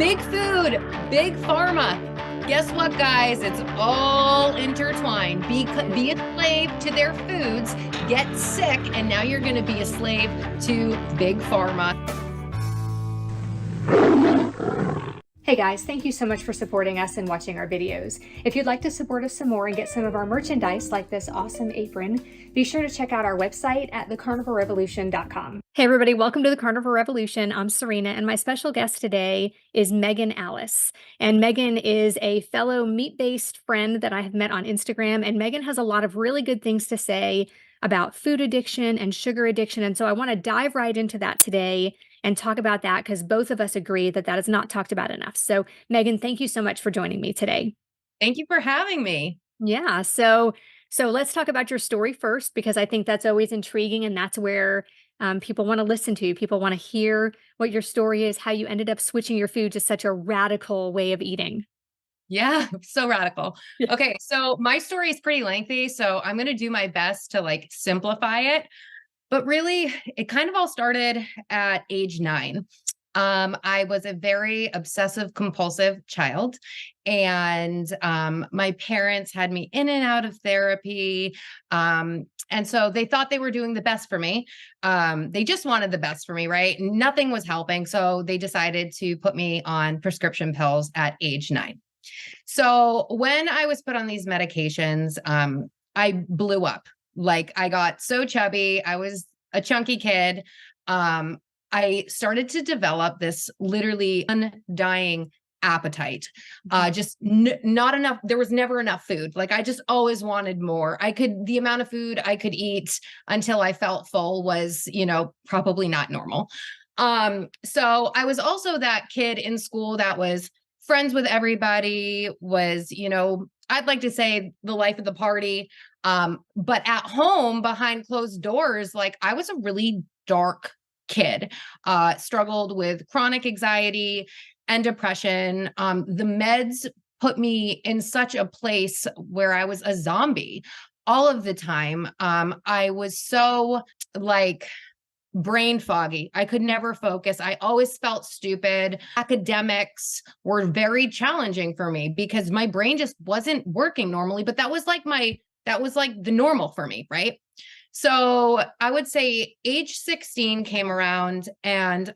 Big food, big pharma. Guess what, guys? It's all intertwined. Be a slave to their foods, get sick, and now you're going to be a slave to big pharma. Hey guys, thank you so much for supporting us and watching our videos. If you'd like to support us some more and get some of our merchandise like this awesome apron, be sure to check out our website at thecarnivorerevolution.com. Hey everybody, welcome to the Carnivore Revolution. I'm Serena, and my special guest today is Meghann Alice. And Meghann is a fellow meat-based friend that I have met on Instagram, and Meghann has a lot of really good things to say about food addiction and sugar addiction. And so I want to dive right into that today and talk about that because both of us agree that that is not talked about enough. So Meghann, thank you so much for joining me today. Thank you for having me. Yeah. So let's talk about your story first, because I think that's always intriguing, and that's where people want to listen to. People want to hear what your story is, how you ended up switching your food to such a radical way of eating. Yeah, so radical. Yeah. Okay, so my story is pretty lengthy, so I'm going to do my best to simplify it. But really, it kind of all started at age 9. I was a very obsessive compulsive child, and my parents had me in and out of therapy. And so they thought they were doing the best for me. They just wanted the best for me, right? Nothing was helping. So they decided to put me on prescription pills at age 9. So when I was put on these medications, I blew up. I got so chubby. I was a chunky kid. I started to develop this literally undying appetite. Just not enough. There was never enough food. I just always wanted more. The amount of food I could eat until I felt full was, probably not normal. So I was also that kid in school that was friends with everybody, was, I'd like to say the life of the party. But at home behind closed doors, I was a really dark kid, struggled with chronic anxiety and depression. The meds put me in such a place where I was a zombie all of the time. I was so brain foggy. I could never focus. I always felt stupid. Academics were very challenging for me because my brain just wasn't working normally, but that was the normal for me, right? So I would say age 16 came around and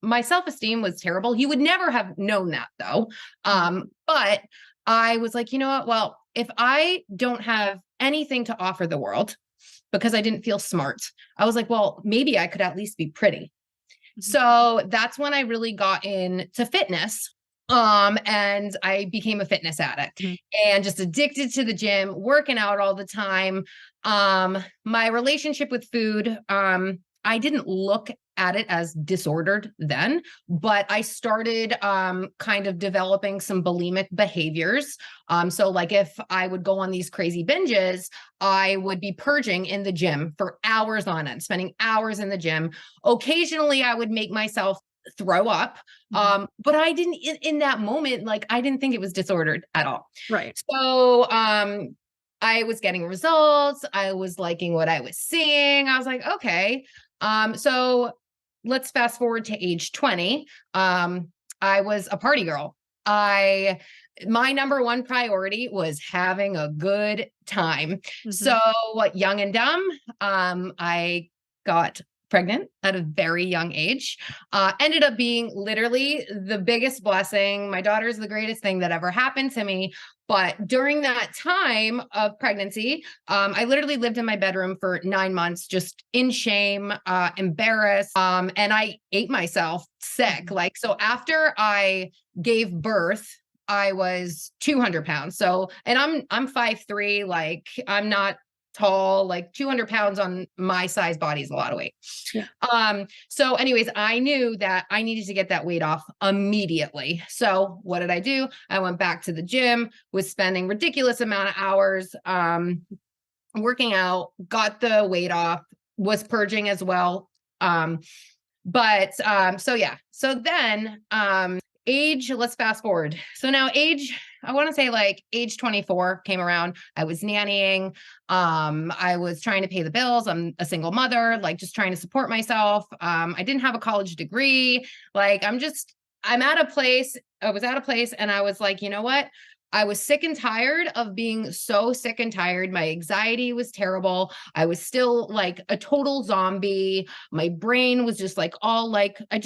my self-esteem was terrible. You would never have known that though. But I was like, you know what? Well, if I don't have anything to offer the world, because I didn't feel smart, I was like, well, maybe I could at least be pretty. Mm-hmm. So that's when I really got into fitness. And I became a fitness addict and just addicted to the gym, working out all the time. My relationship with food, I didn't look at it as disordered then, but I started kind of developing some bulimic behaviors. So if I would go on these crazy binges, I would be purging in the gym for hours on end, spending hours in the gym. Occasionally I would make myself throw up. But I didn't in that moment, I didn't think it was disordered at all. Right. So, I was getting results. I was liking what I was seeing. I was like, okay. So let's fast forward to age 20. I was a party girl. My number one priority was having a good time. Mm-hmm. So young and dumb, I got pregnant at a very young age, ended up being literally the biggest blessing. My daughter is the greatest thing that ever happened to me. But during that time of pregnancy, I literally lived in my bedroom for 9 months, just in shame, embarrassed. And I ate myself sick. So after I gave birth, I was 200 pounds. So, and I'm 5'3", I'm not tall, 200 pounds on my size body is a lot of weight. Yeah. So anyways, I knew that I needed to get that weight off immediately. So what did I do? I went back to the gym, was spending ridiculous amount of hours, working out, got the weight off, was purging as well. So then, age, let's fast forward. So now I want to say age 24 came around. I was nannying. I was trying to pay the bills. I'm a single mother, just trying to support myself. I didn't have a college degree. I'm just I was at a place and I was like, you know what? I was sick and tired of being so sick and tired. My anxiety was terrible. I was still like a total zombie. My brain was just like all like, I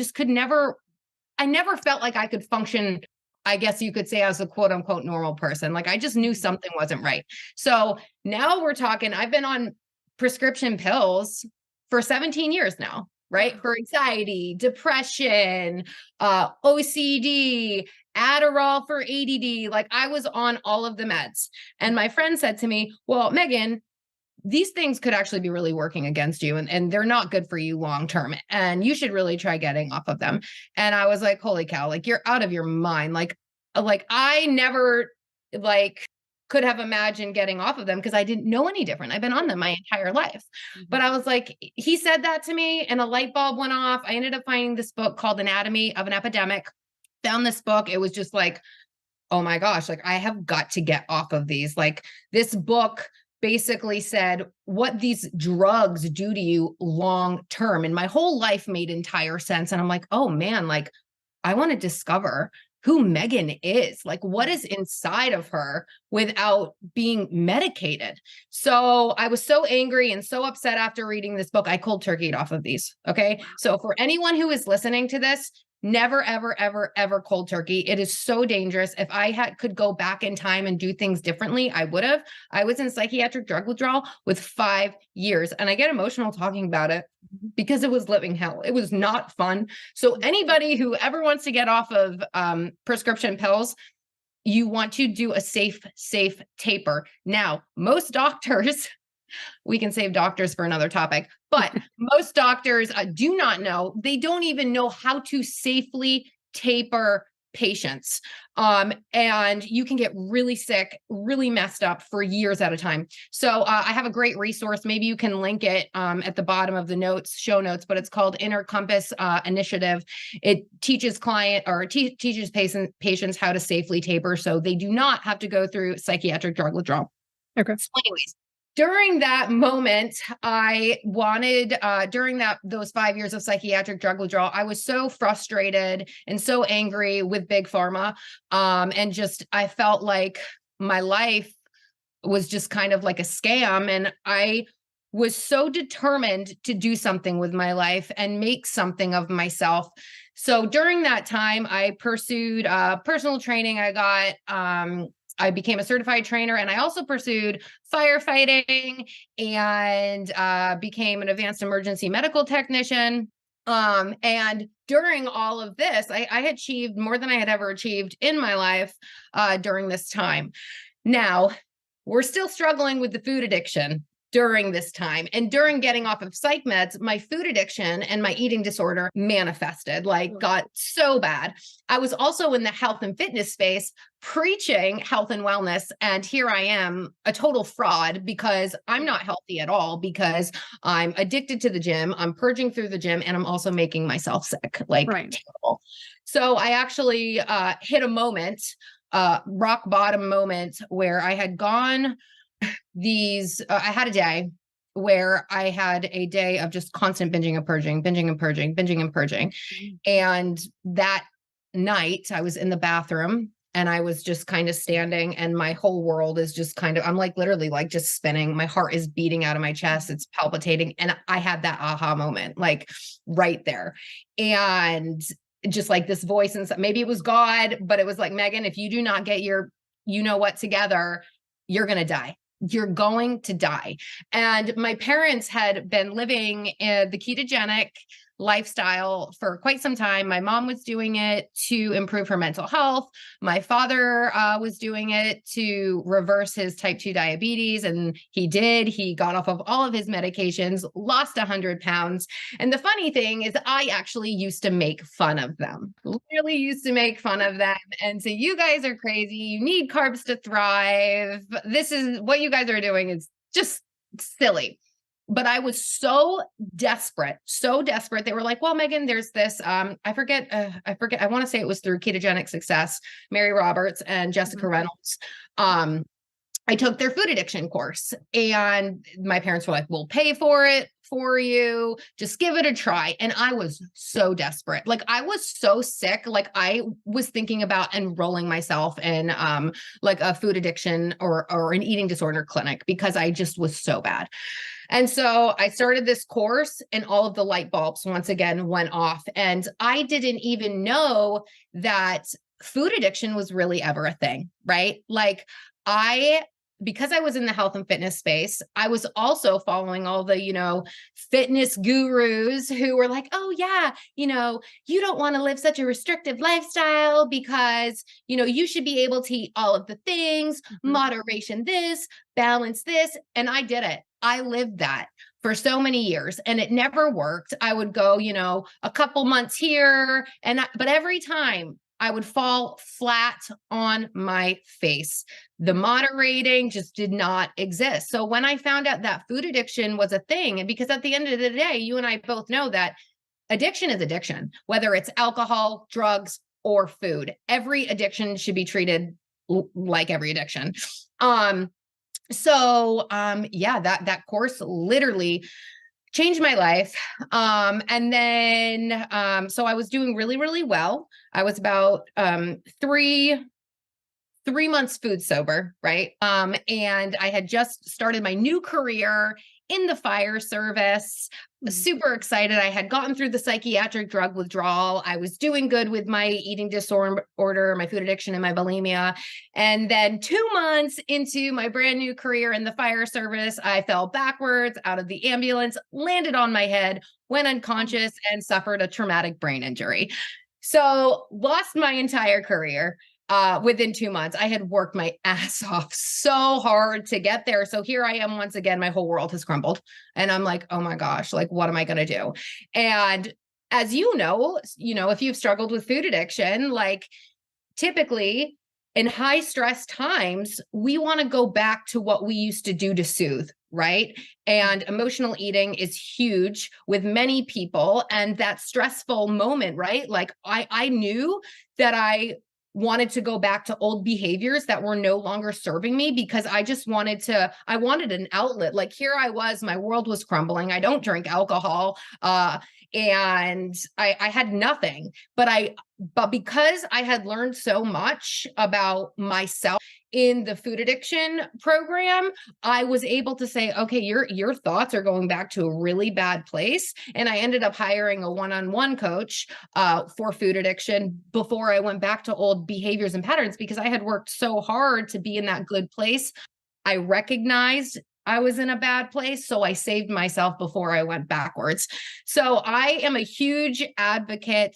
never felt like I could function, I guess you could say, as a quote unquote normal person. Like I just knew something wasn't right. So now we're talking, I've been on prescription pills for 17 years now, right? For anxiety, depression, OCD, Adderall for ADD. Like I was on all of the meds. And my friend said to me, well, Meghann, these things could actually be really working against you and they're not good for you long term. And you should really try getting off of them. And I was like, holy cow, like you're out of your mind. Like I never like could have imagined getting off of them because I didn't know any different. I've been on them my entire life. But I was like, he said that to me and a light bulb went off. I ended up finding this book called Anatomy of an Epidemic. Found this book. It was just like, oh my gosh, like I have got to get off of these. Like this book basically said what these drugs do to you long term. And my whole life made entire sense. And I'm like, oh man, like I want to discover who Meghann is, like what is inside of her without being medicated. So I was so angry and so upset after reading this book. I cold turkeyed off of these. Okay. So for anyone who is listening to this, never, ever, ever, ever cold turkey. It is so dangerous. If I could go back in time and do things differently, I would have. I was in psychiatric drug withdrawal with 5 years and I get emotional talking about it because it was living hell. It was not fun. So anybody who ever wants to get off of prescription pills, you want to do a safe taper. Now, most doctors, we can save doctors for another topic, but most doctors do not know. They don't even know how to safely taper patients. And you can get really sick, really messed up for years at a time. So I have a great resource. Maybe you can link it at the bottom of the show notes, but it's called Inner Compass Initiative. It teaches teaches patients how to safely taper so they do not have to go through psychiatric drug withdrawal. Okay. So anyways, during that moment, I wanted, during those 5 years of psychiatric drug withdrawal, I was so frustrated and so angry with Big Pharma. And just, I felt like my life was just kind of like a scam. And I was so determined to do something with my life and make something of myself. So during that time, I pursued personal training. I became a certified trainer and I also pursued firefighting and became an advanced emergency medical technician. And during all of this, I achieved more than I had ever achieved in my life during this time. Now, we're still struggling with the food addiction during this time. And during getting off of psych meds, my food addiction and my eating disorder manifested, got so bad. I was also in the health and fitness space preaching health and wellness. And here I am, a total fraud because I'm not healthy at all because I'm addicted to the gym. I'm purging through the gym and I'm also making myself sick, terrible. So I actually hit a moment, rock bottom moment where I had gone I had a day where I had a day of just constant binging and purging. And that night I was in the bathroom and I was just kind of standing and my whole world is just I'm like literally like just spinning. My heart is beating out of my chest. It's palpitating. And I had that aha moment, like right there. And just like this voice and maybe it was God, but it was like, Meghann, if you do not get your, you know what, together, you're going to die. You're going to die. And my parents had been living the ketogenic lifestyle for quite some time. My mom was doing it to improve her mental health. My father was doing it to reverse his type 2 diabetes. And he did. He got off of all of his medications, lost 100 pounds. And the funny thing is I actually used to make fun of them, literally used to make fun of them and say, you guys are crazy. You need carbs to thrive. This is what you guys are doing is just silly. But I was so desperate. They were like, well, Meghann, there's this, I forget. I want to say it was through Ketogenic Success, Mary Roberts and Jessica Reynolds. I took their food addiction course, and my parents were like, we'll pay for it for you. Just give it a try. And I was so desperate. Like I was so sick. Like I was thinking about enrolling myself in like a food addiction or an eating disorder clinic because I just was so bad. And so I started this course and all of the light bulbs once again went off. And I didn't even know that food addiction was really ever a thing, right? Like because I was in the health and fitness space, I was also following all the, fitness gurus who were like, oh yeah, you don't want to live such a restrictive lifestyle because, you should be able to eat all of the things, moderation this, balance this. And I did it. I lived that for so many years and it never worked. I would go, a couple months here but every time I would fall flat on my face. The moderating just did not exist. So when I found out that food addiction was a thing, and because at the end of the day, you and I both know that addiction is addiction, whether it's alcohol, drugs, or food, every addiction should be treated like every addiction. That course literally changed my life. So I was doing really, really well. I was about 3 months food sober, right? And I had just started my new career in the fire service. Super excited. I had gotten through the psychiatric drug withdrawal. I was doing good with my eating disorder, my food addiction, and my bulimia. And then 2 months into my brand new career in the fire service, I fell backwards out of the ambulance, landed on my head, went unconscious, and suffered a traumatic brain injury. So lost my entire career. Within 2 months. I had worked my ass off so hard to get there. So here I am once again, my whole world has crumbled. And I'm like, oh my gosh, like, what am I going to do? And as you know, if you've struggled with food addiction, like typically in high stress times, we want to go back to what we used to do to soothe, right? And emotional eating is huge with many people. And that stressful moment, right? Like I knew that I wanted to go back to old behaviors that were no longer serving me because I wanted an outlet. Like here I was, my world was crumbling. I don't drink alcohol. And I had nothing, but because I had learned so much about myself in the food addiction program, I was able to say, okay, your thoughts are going back to a really bad place. And I ended up hiring a one-on-one coach for food addiction before I went back to old behaviors and patterns because I had worked so hard to be in that good place. I recognized I was in a bad place, so I saved myself before I went backwards. So I am a huge advocate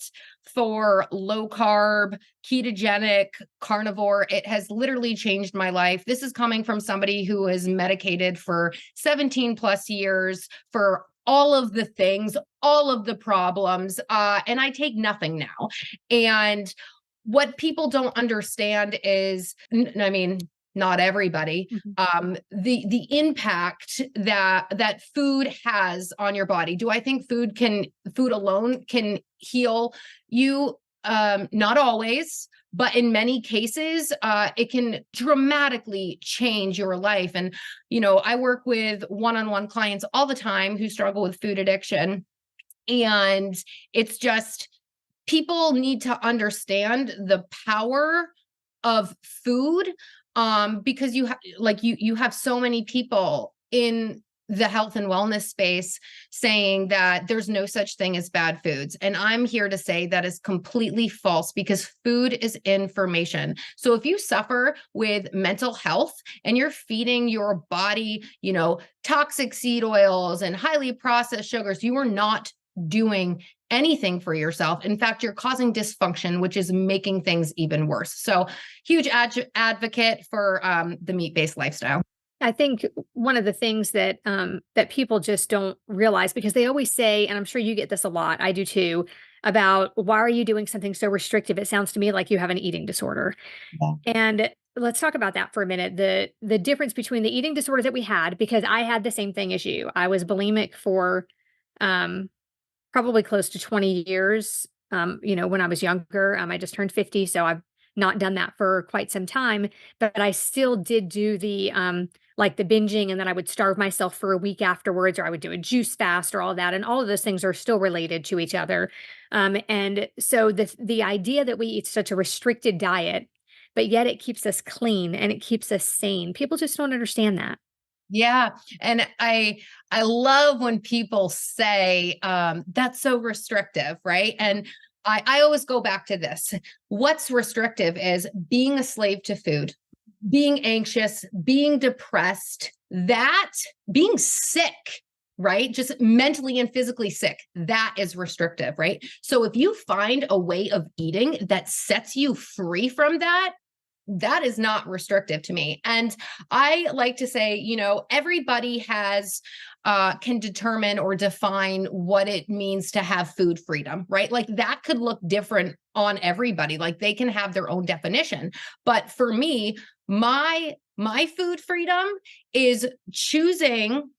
for low carb, ketogenic, carnivore. It has literally changed my life. This is coming from somebody who is medicated for 17 plus years for all of the things, all of the problems, and I take nothing now. And what people don't understand is, not everybody, the impact that food has on your body. Do I think food alone can heal you? Not always, but in many cases, it can dramatically change your life. And, I work with one-on-one clients all the time who struggle with food addiction. And it's just, people need to understand the power of food. Because you have so many people in the health and wellness space saying that there's no such thing as bad foods. And I'm here to say that is completely false because food is information. So if you suffer with mental health and you're feeding your body, toxic seed oils and highly processed sugars, you are not doing anything for yourself. In fact, you're causing dysfunction, which is making things even worse. So huge advocate for the meat-based lifestyle. I think one of the things that that people just don't realize, because they always say, and I'm sure you get this a lot, I do too, about why are you doing something so restrictive? It sounds to me like you have an eating disorder. Yeah. And let's talk about that for a minute. The difference between the eating disorder that we had, because I had the same thing as you. I was bulimic for probably close to 20 years. When I was younger, I just turned 50. So I've not done that for quite some time, but I still did do the, like the binging, and then I would starve myself for a week afterwards, or I would do a juice fast or all that. And all of those things are still related to each other. And so the idea that we eat such a restricted diet, but yet it keeps us clean and it keeps us sane. People just don't understand that. Yeah. And I love when people say, that's so restrictive, right? And I always go back to this. What's restrictive is being a slave to food, being anxious, being depressed, that being sick, right? Just mentally and physically sick. That is restrictive, right? So if you find a way of eating that sets you free from that, that is not restrictive to me. And I like to say, everybody can determine or define what it means to have food freedom, right? Like that could look different on everybody. Like they can have their own definition. But for me, my food freedom is choosing,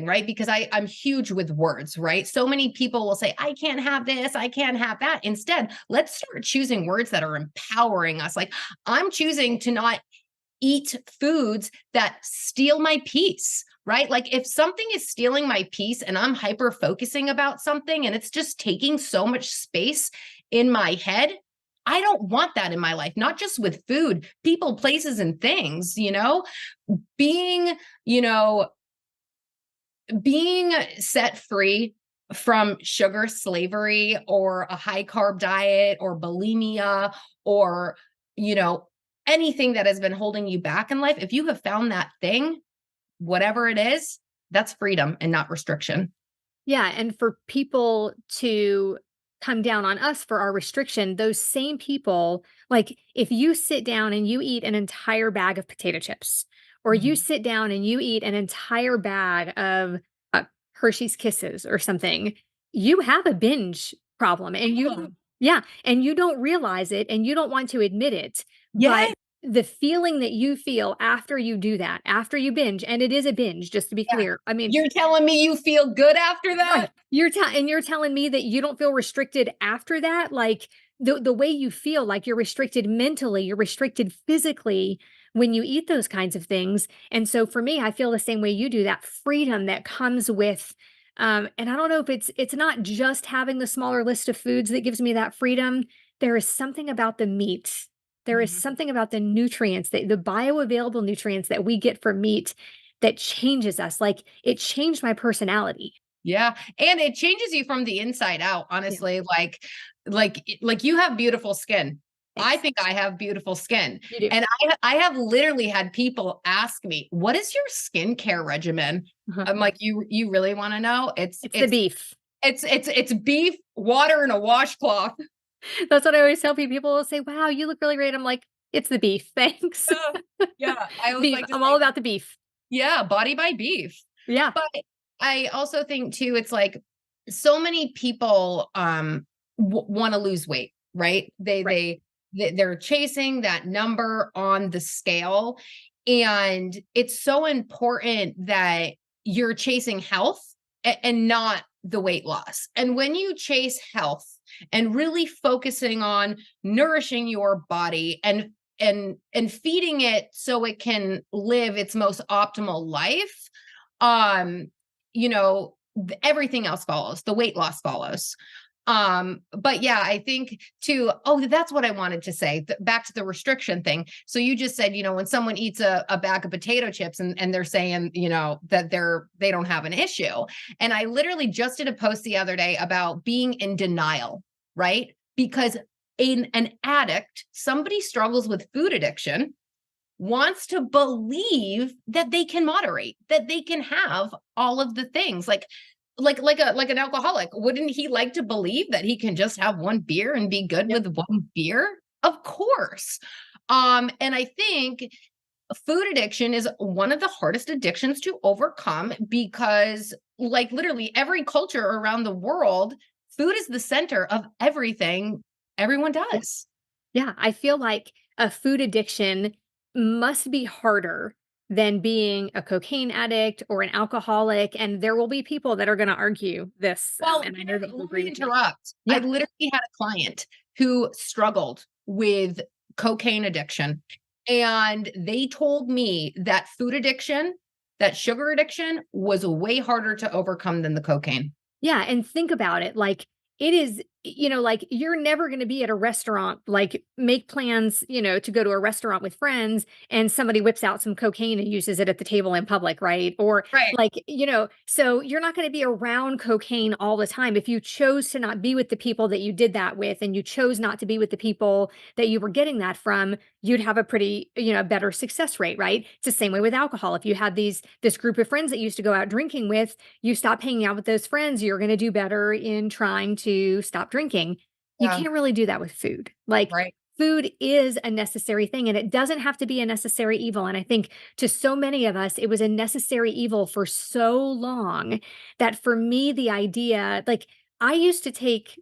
right? Because I'm huge with words, right? So many people will say, I can't have this, I can't have that. Instead, let's start choosing words that are empowering us. Like I'm choosing to not eat foods that steal my peace, right? Like if something is stealing my peace and I'm hyper focusing about something and it's just taking so much space in my head, I don't want that in my life, not just with food, people, places, and things, being, being set free from sugar slavery or a high carb diet or bulimia or, anything that has been holding you back in life. If you have found that thing, whatever it is, that's freedom and not restriction. Yeah, and for people to come down on us for our restriction, those same people, like if you sit down and you eat an entire bag of potato chips, or you sit down and you eat an entire bag of Hershey's Kisses or something, you have a binge problem, and yeah, and you don't realize it and you don't want to admit it, but Yes. the feeling that you feel after you do that, after you binge, and it is a binge, just to be Yeah. clear. I mean, You're telling me you feel good after that? right. You're telling me that you don't feel restricted after that? Like the way you feel, like you're restricted mentally, you're restricted physically when you eat those kinds of things. And so for me, I feel the same way you do, that freedom that comes with and I don't know if it's not just having the smaller list of foods that gives me that freedom. There is something about the meat. There is Mhm. something about the nutrients, the bioavailable nutrients that we get from meat that changes us. Like it changed my personality. Yeah. And it changes you from the inside out, Yeah. honestly. Like you have beautiful skin. I Thanks. think I have beautiful skin. You do. And I have literally had people ask me, what is your skincare regimen? Uh-huh. I'm like, you really want to know? It's It's the it's beef. it's beef, water, and a washcloth. That's what I always tell people. People will say, "Wow, you look really great." I'm like, "It's the beef. Thanks." Yeah. I always Beef. like to I'm all say, about the beef. yeah, body by beef. Yeah. But I also think too, it's like so many people want to lose weight, right? Right. They're chasing that number on the scale, and it's so important that you're chasing health and not the weight loss. And when you chase health and really focusing on nourishing your body and feeding it so it can live its most optimal life, um everything else follows, the weight loss follows. But yeah, I think too, that's what I wanted to say, back to the restriction thing. So you just said, when someone eats a bag of potato chips and they're saying, that they don't have an issue. And I literally just did a post the other day about being in denial, right? Because in an addict, somebody struggles with food addiction, wants to believe that they can moderate, that they can have all of the things, like an alcoholic. Wouldn't he like to believe that he can just have one beer and be good Yep. with one beer? Of course. And I think food addiction is one of the hardest addictions to overcome because, like, literally every culture around the world, food is the center of everything everyone Yeah. does. Yeah. I feel like a food addiction must be harder than being a cocaine addict or an alcoholic. And there will be people that are going to argue this. Well, And I know that will let agree me with me. interrupt. I Yeah. literally had a client who struggled with cocaine addiction. And they told me that food addiction, that sugar addiction was way harder to overcome than the cocaine. Yeah, and think about it, like, it is, like, you're never gonna be at a restaurant, like, make plans, to go to a restaurant with friends, and somebody whips out some cocaine and uses it at the table in public, right? Or, Right. like, so you're not gonna be around cocaine all the time. If you chose to not be with the people that you did that with, and you chose not to be with the people that you were getting that from, you'd have a pretty, better success rate, right? It's the same way with alcohol. If you had this group of friends that you used to go out drinking with, you stop hanging out with those friends, you're going to do better in trying to stop drinking. You Yeah. can't really do that with food. Like, Right. food is a necessary thing, and it doesn't have to be a necessary evil. And I think to so many of us, it was a necessary evil for so long that for me, the idea, like, I used to take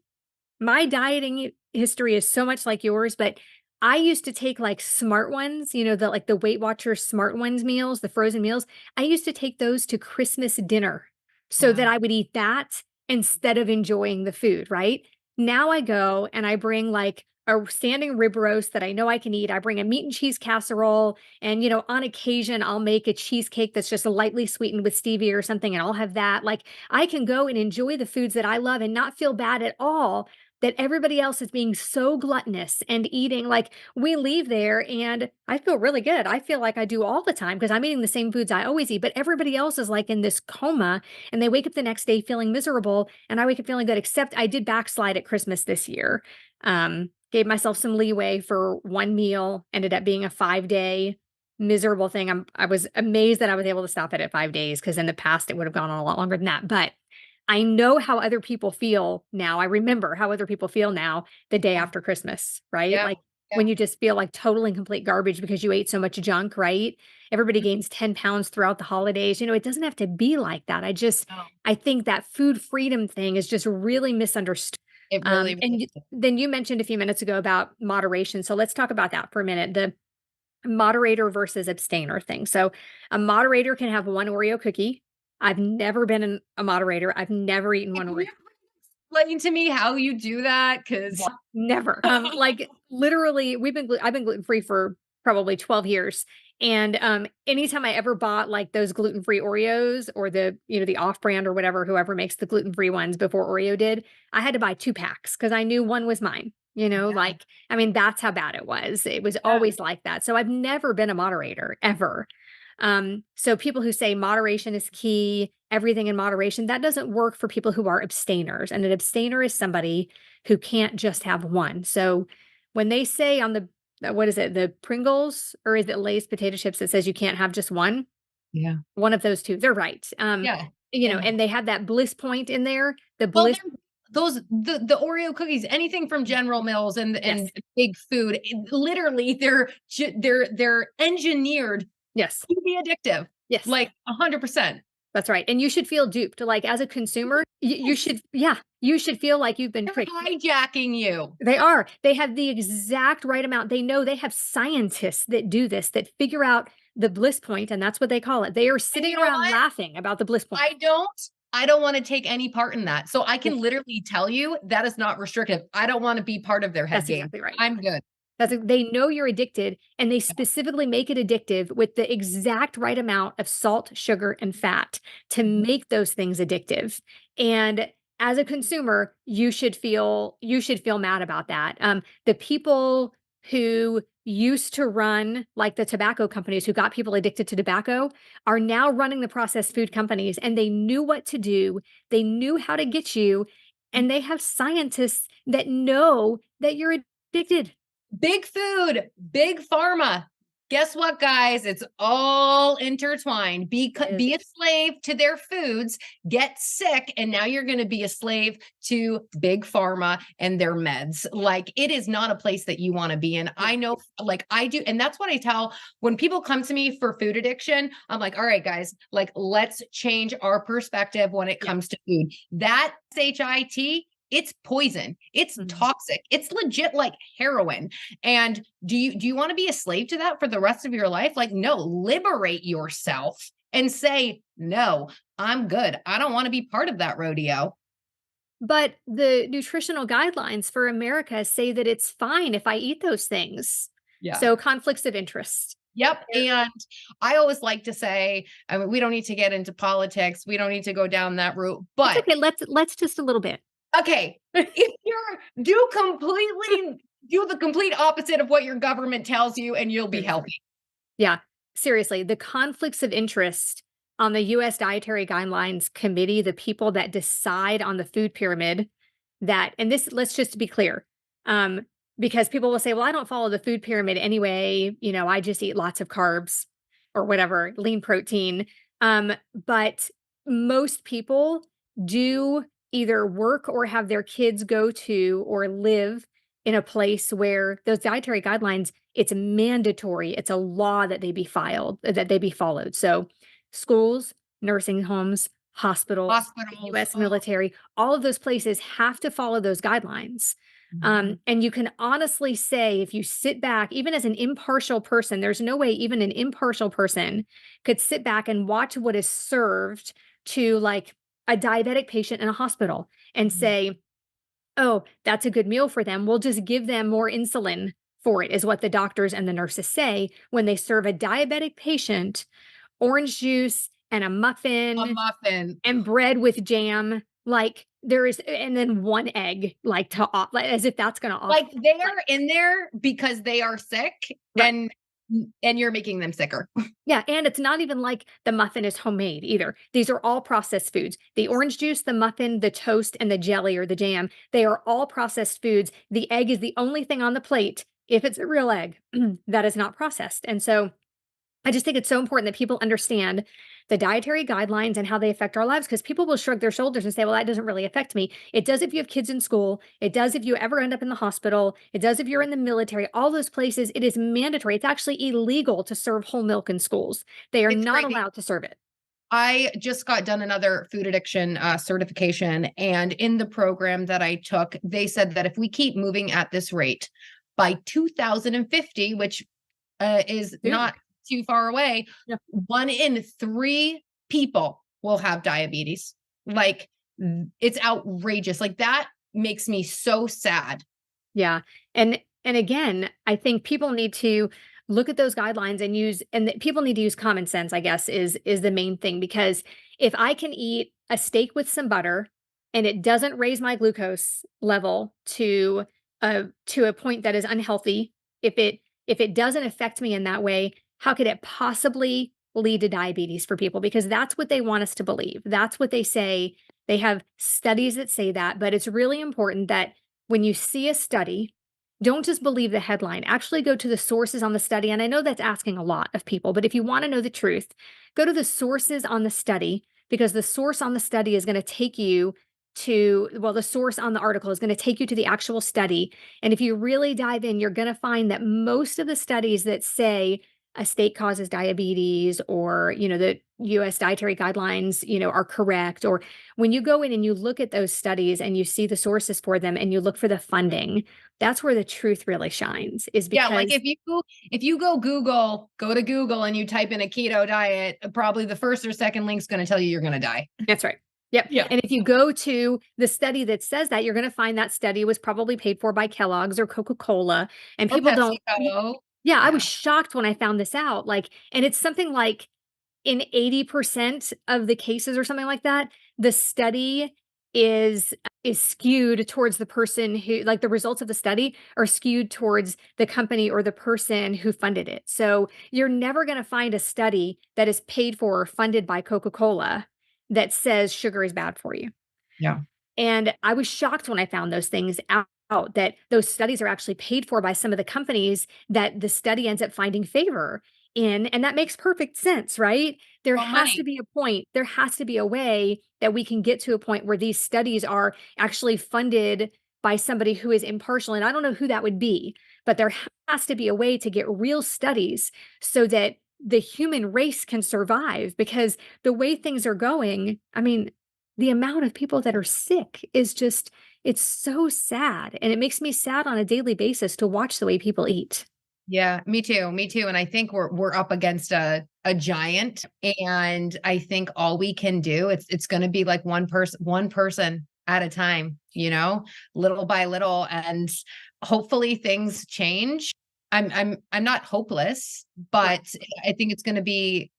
my dieting history is so much like yours, but I used to take like smart ones, the Weight Watchers smart ones meals, the frozen meals. I used to take those to Christmas dinner so that Wow. I would eat that instead of enjoying the food, right? Now I go and I bring like a standing rib roast that I know I can eat. I bring a meat and cheese casserole. And, on occasion, I'll make a cheesecake that's just lightly sweetened with stevia or something, and I'll have that. Like, I can go and enjoy the foods that I love and not feel bad at all that everybody else is being so gluttonous and eating. Like, we leave there and I feel really good. I feel like I do all the time because I'm eating the same foods I always eat, but everybody else is like in this coma and they wake up the next day feeling miserable. And I wake up feeling good, except I did backslide at Christmas this year. Gave myself some leeway for one meal, ended up being a 5-day miserable thing. I was amazed that I was able to stop it at 5 days because in the past it would have gone on a lot longer than that. But I know how other people feel now. I remember how other people feel now the day Yeah. after Christmas, right? Yeah. Like, Yeah. when you just feel like total and complete garbage because you ate so much junk, right? Everybody gains 10 pounds throughout the holidays. It doesn't have to be like that. No, I think that food freedom thing is just really misunderstood. it really, And really is. then you mentioned a few minutes ago about moderation. So let's talk about that for a minute. The moderator versus abstainer thing. So a moderator can have one Oreo cookie. I've never been a moderator. I've never eaten one Can Oreo. you explain to me how you do that? Because Never. Like, literally, I've been gluten free for probably 12 years. And anytime I ever bought like those gluten free Oreos or the off brand or whatever, whoever makes the gluten free ones before Oreo did, I had to buy 2 packs because I knew one was mine. yeah, Like, I mean, that's how bad it was. It was yeah, always like that. So I've never been a moderator ever. So people who say moderation is key, everything in moderation, that doesn't work for people who are abstainers. And an abstainer is somebody who can't just have one. So when they say on what is it, the Pringles or is it Lay's potato chips that says you can't have just yeah, one of those two, they're right. yeah, yeah. And they have that bliss point in there. The Well, bliss, the Oreo cookies, anything from General Mills and yes, big food, literally, they're engineered yes, to be addictive, yes. like 100%. That's right. And you should feel duped. Like, as a consumer, you Yes, should, yeah, you should feel like you've been they're tricked. hijacking you. They are. They have the exact right amount. They know, they have scientists that do this, that figure out the bliss point, and that's what they call it. They are And sitting you know around what? laughing about the bliss point. I don't I don't want to take any part in that. So I Yes, can literally tell you that is not restrictive. I don't want to be part of their head that's game. exactly right. I'm good. They know you're addicted, and they specifically make it addictive with the exact right amount of salt, sugar, and fat to Mhm. make those things addictive. And as a consumer, you should feel mad about that. The people who used to run like the tobacco companies who got people addicted to tobacco are now running the processed food companies, and they knew what to do. They knew how to get you, and they have scientists that know that you're addicted. Big food, big pharma. Guess what, guys? It's all intertwined. Is Be a slave to their foods, get sick, and now you're going to be a slave to big pharma and their meds. Like, it is not a place that you want to be in. Yeah, I know, like, I do. And that's what I tell when people come to me for food addiction. I'm like, all right, guys, like, let's change our perspective when it yeah. comes to food. That HIT, it's poison. It's Mhm. toxic. It's legit like heroin. And do you want to be a slave to that for the rest of your life? Like, no, liberate yourself and say, no, I'm good. I don't want to be part of that rodeo. But the nutritional guidelines for America say that it's fine if I eat those things. Yeah. So conflicts of interest. Yep. And I always like to say, I mean, we don't need to get into politics. We don't need to go down that route, It's but okay. Let's just a little bit. okay, if do the complete opposite of what your government tells you and you'll be healthy. Yeah, seriously, the conflicts of interest on the US Dietary Guidelines Committee, the people that decide on the food pyramid that, and this, let's just be clear, because people will say, well, I don't follow the food pyramid anyway. I just eat lots of carbs or whatever, lean protein. But most people do either work or have their kids go to or live in a place where those dietary guidelines, it's mandatory. It's a law that they be followed. So schools, nursing homes, hospitals, the Hospitals. US military, all of those places have to follow those guidelines. And you can honestly say, if you sit back, even as an impartial person, there's no way even an impartial person could sit back and watch what is served to like a diabetic patient in a hospital and say, oh, that's a good meal for them. We'll just give them more insulin for it, is what the doctors and the nurses say when they serve a diabetic patient orange juice and a muffin and bread with jam. Like there is, and then one egg, like as if that's going to like they're in there because they are sick, right? And you're making them sicker. Yeah. And it's not even like the muffin is homemade either. These are all processed foods. The orange juice, the muffin, the toast, and the jelly or the jam, they are all processed foods. The egg is the only thing on the plate, if it's a real egg, that is not processed. And so I just think it's so important that people understand the dietary guidelines and how they affect our lives, because people will shrug their shoulders and say, well, that doesn't really affect me. It does if you have kids in school. It does if you ever end up in the hospital. It does if you're in the military. All those places, it is mandatory. It's actually illegal to serve whole milk in schools. They are not allowed to serve it. I just got done another food addiction certification. And in the program that I took, they said that if we keep moving at this rate by 2050, which is not too far away, 1 in 3 people will have diabetes. Like, it's outrageous. Like, that makes me so sad. Yeah. And again, I think people need to look at those guidelines and people need to use common sense, I guess, is the main thing. Because if I can eat a steak with some butter and it doesn't raise my glucose level to a point that is unhealthy, if it doesn't affect me in that way, how could it possibly lead to diabetes for people? Because that's what they want us to believe. That's what they say. They have studies that say that, but it's really important that when you see a study, don't just believe the headline. Actually go to the sources on the study. And I know that's asking a lot of people, but if you want to know the truth, go to the sources on the study, because the source on the study is going to take you to, well, the source on the article is going to take you to the actual study. And if you really dive in, you're going to find that most of the studies that say a steak causes diabetes, or, the US dietary guidelines, are correct. Or when you go in and you look at those studies and you see the sources for them and you look for the funding, that's where the truth really shines, is because like if you go to Google and you type in a keto diet, probably the first or second link's going to tell you you're going to die. That's right. Yep. Yeah. And if you go to the study that says that, you're going to find that study was probably paid for by Kellogg's or Coca-Cola, and people don't. Yeah, I was shocked when I found this out. And it's something like in 80% of the cases or something like that, the study is skewed towards the person who, like, the results of the study are skewed towards the company or the person who funded it. So you're never going to find a study that is paid for or funded by Coca-Cola that says sugar is bad for you. Yeah. And I was shocked when I found those things out, that those studies are actually paid for by some of the companies that the study ends up finding favor in. And that makes perfect sense, right? There has to be a point, there has to be a way that we can get to a point where these studies are actually funded by somebody who is impartial. And I don't know who that would be, but there has to be a way to get real studies so that the human race can survive. Because the way things are going, I mean, the amount of people that are sick is just, it's so sad. And it makes me sad on a daily basis to watch the way people eat. Yeah, me too. Me too. And I think we're up against a giant. And I think all we can do, it's going to be like one person at a time, little by little. And hopefully things change. I'm not hopeless, but I think it's going to be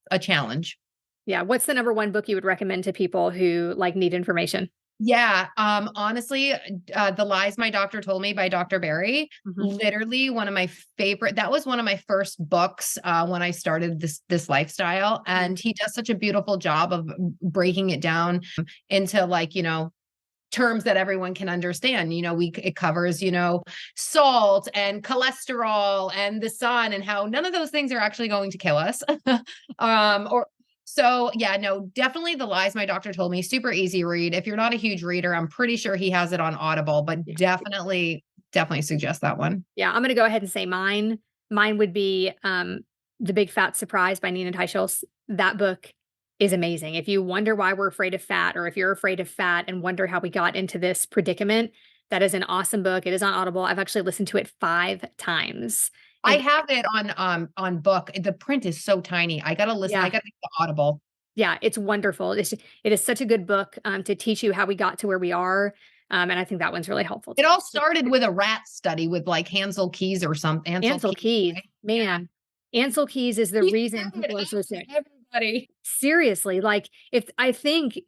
a challenge. Yeah. What's the number one book you would recommend to people who like need information? Yeah, honestly, The Lies My Doctor Told Me by Dr. Barry, Mhm. literally one of my favorite. That was one of my first books when I started this lifestyle, and he does such a beautiful job of breaking it down into like, terms that everyone can understand. It covers, salt and cholesterol and the sun and how none of those things are actually going to kill us. Or so yeah, no, definitely The Lies My Doctor Told Me. Super easy read. If you're not a huge reader, I'm pretty sure he has it on Audible, but Yeah. definitely suggest that one. Yeah, I'm gonna go ahead and say mine. Mine would be, The Big Fat Surprise by Nina Teicholz. That book is amazing. If you wonder why we're afraid of fat, or if you're afraid of fat and wonder how we got into this predicament, that is an awesome book. It is on Audible. I've actually listened to it 5 times. I And have it on book. The print is so tiny. I gotta listen. I yeah, gotta get the Audible. yeah, it's wonderful. It is such a good book, to teach you how we got to where we are, and I think that one's really helpful It too. all started with a rat study with like Hansel Keys or something. Ansel Ansel Keys, Keys, right? Yeah. man, Ansel Keys is the He reason scared people are so sick. everybody. Seriously, like, if I think,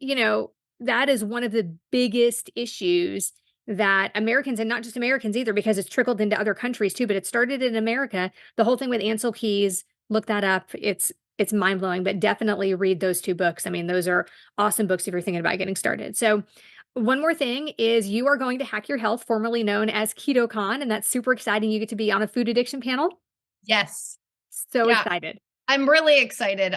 that is one of the biggest issues that Americans, and not just Americans either, because it's trickled into other countries too, but it started in America. The whole thing with Ansel Keys, look that up. It's mind-blowing, but definitely read those 2 books. I mean, those are awesome books if you're thinking about getting started. So, one more thing is you are going to Hack Your Health, formerly known as KetoCon, and that's super exciting. You get to be on a food addiction panel. Yes. So Yeah. excited. I'm really excited.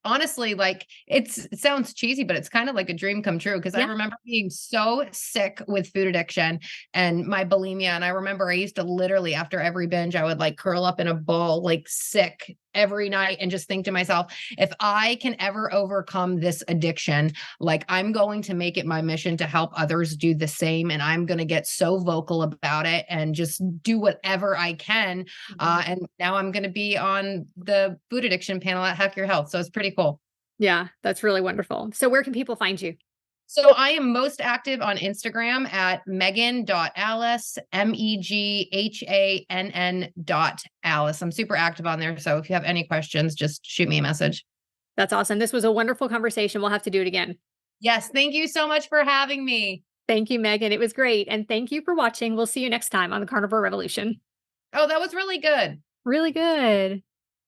Honestly, like it sounds cheesy, but it's kind of like a dream come true because I Yeah. remember being so sick with food addiction and my bulimia. And I remember I used to literally after every binge, I would like curl up in a ball, like sick every night and just think to myself, if I can ever overcome this addiction, like I'm going to make it my mission to help others do the same. And I'm going to get so vocal about it and just do whatever I can. And now I'm going to be on the food addiction panel at Hack Your Health. So it's pretty cool. Yeah, that's really wonderful. So where can people find you? So I am most active on Instagram at Meghann.Alice, Meghann.Alice. I'm super active on there. So if you have any questions, just shoot me a message. That's awesome. This was a wonderful conversation. We'll have to do it again. Yes. Thank you so much for having me. Thank you, Megan. It was great. And thank you for watching. We'll see you next time on the Carnivore Revolution. Oh, that was really good. Really good.